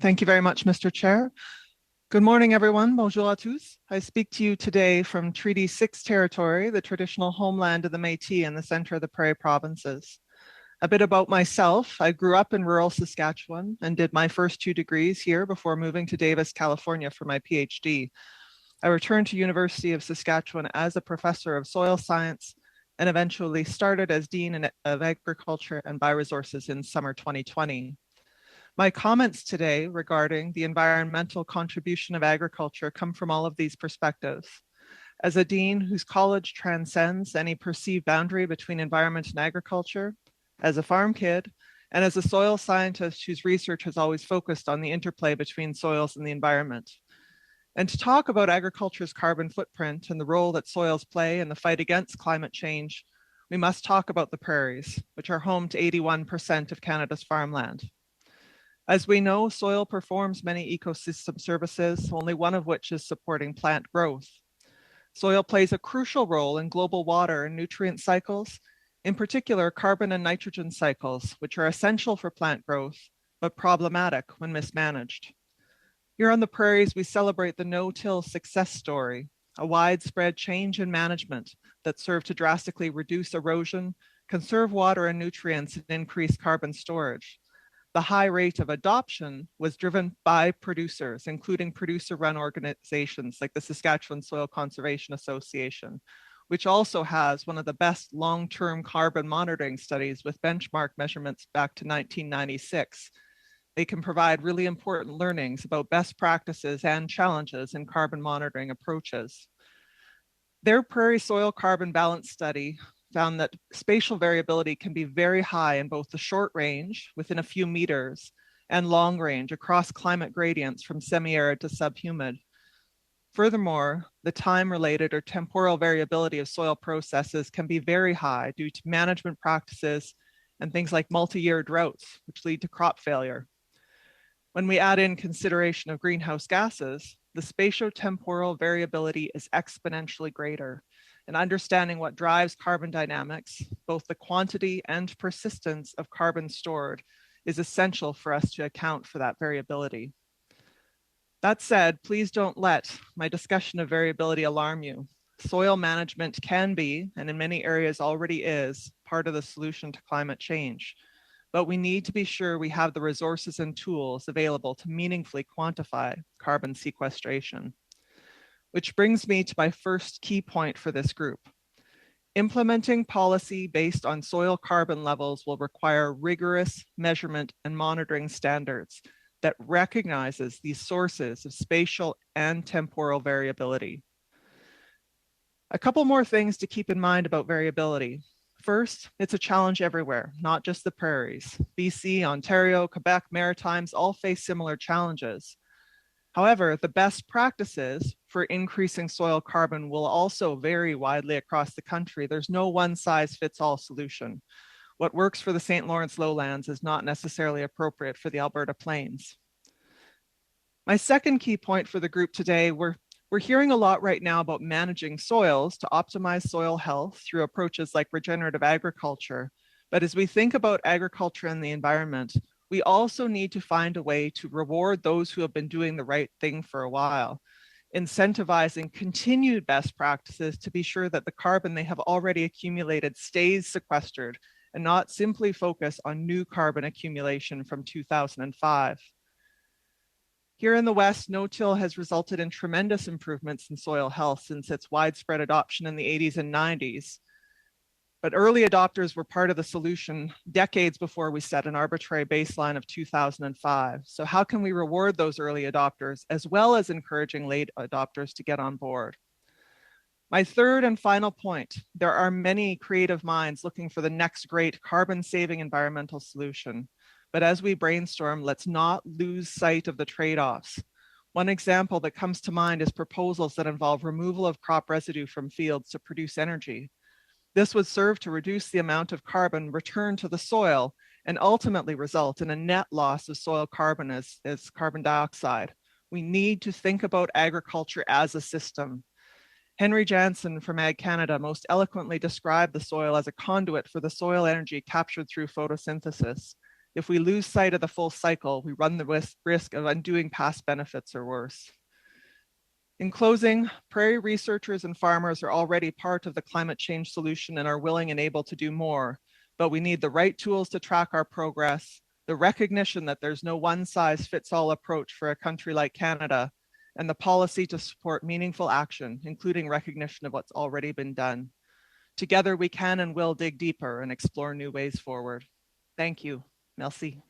Thank you very much, Mr. Chair. Good morning, everyone. Bonjour à tous. I speak to you today from Treaty 6 territory, the traditional homeland of the Métis in the center of the Prairie provinces. A bit about myself. I grew up in rural Saskatchewan and did my first 2 degrees here before moving to Davis, California for my PhD. I returned to University of Saskatchewan as a professor of soil science and eventually started as Dean of Agriculture and Bioresources in summer 2020. My comments today regarding the environmental contribution of agriculture come from all of these perspectives. As a dean whose college transcends any perceived boundary between environment and agriculture, as a farm kid, and as a soil scientist whose research has always focused on the interplay between soils and the environment. And to talk about agriculture's carbon footprint and the role that soils play in the fight against climate change, we must talk about the prairies, which are home to 81% of Canada's farmland. As we know, soil performs many ecosystem services, only one of which is supporting plant growth. Soil plays a crucial role in global water and nutrient cycles, in particular carbon and nitrogen cycles, which are essential for plant growth, but problematic when mismanaged. Here on the prairies, we celebrate the no-till success story, a widespread change in management that served to drastically reduce erosion, conserve water and nutrients, and increase carbon storage. The high rate of adoption was driven by producers, including producer-run organizations like the Saskatchewan Soil Conservation Association, which also has one of the best long-term carbon monitoring studies with benchmark measurements back to 1996. They can provide really important learnings about best practices and challenges in carbon monitoring approaches. Their prairie soil carbon balance study found that spatial variability can be very high in both the short range, within a few meters, and long range across climate gradients from semi-arid to subhumid. Furthermore, the time-related or temporal variability of soil processes can be very high due to management practices and things like multi-year droughts, which lead to crop failure. When we add in consideration of greenhouse gases, the spatio-temporal variability is exponentially greater. And understanding what drives carbon dynamics, both the quantity and persistence of carbon stored, is essential for us to account for that variability. That said, please don't let my discussion of variability alarm you. Soil management can be, and in many areas already is, part of the solution to climate change. But we need to be sure we have the resources and tools available to meaningfully quantify carbon sequestration. Which brings me to my first key point for this group. Implementing policy based on soil carbon levels will require rigorous measurement and monitoring standards that recognizes these sources of spatial and temporal variability. A couple more things to keep in mind about variability. First, it's a challenge everywhere, not just the prairies. BC, Ontario, Quebec, Maritimes all face similar challenges. However, the best practices for increasing soil carbon will also vary widely across the country. There's no one-size-fits-all solution. What works for the St. Lawrence lowlands is not necessarily appropriate for the Alberta plains. My second key point for the group today, we're hearing a lot right now about managing soils to optimize soil health through approaches like regenerative agriculture. But as we think about agriculture and the environment, we also need to find a way to reward those who have been doing the right thing for a while, incentivizing continued best practices to be sure that the carbon they have already accumulated stays sequestered and not simply focus on new carbon accumulation from 2005. Here in the West, no-till has resulted in tremendous improvements in soil health since its widespread adoption in the 80s and 90s. But early adopters were part of the solution decades before we set an arbitrary baseline of 2005. So how can we reward those early adopters as well as encouraging late adopters to get on board? My third and final point, there are many creative minds looking for the next great carbon-saving environmental solution. But as we brainstorm, let's not lose sight of the trade-offs. One example that comes to mind is proposals that involve removal of crop residue from fields to produce energy. This would serve to reduce the amount of carbon returned to the soil and ultimately result in a net loss of soil carbon as carbon dioxide. We need to think about agriculture as a system. Henry Jansen from Ag Canada most eloquently described the soil as a conduit for the soil energy captured through photosynthesis. If we lose sight of the full cycle, we run the risk of undoing past benefits or worse. In closing, prairie researchers and farmers are already part of the climate change solution and are willing and able to do more, but we need the right tools to track our progress, the recognition that there's no one-size-fits-all approach for a country like Canada, and the policy to support meaningful action, including recognition of what's already been done. Together, we can and will dig deeper and explore new ways forward. Thank you. Merci.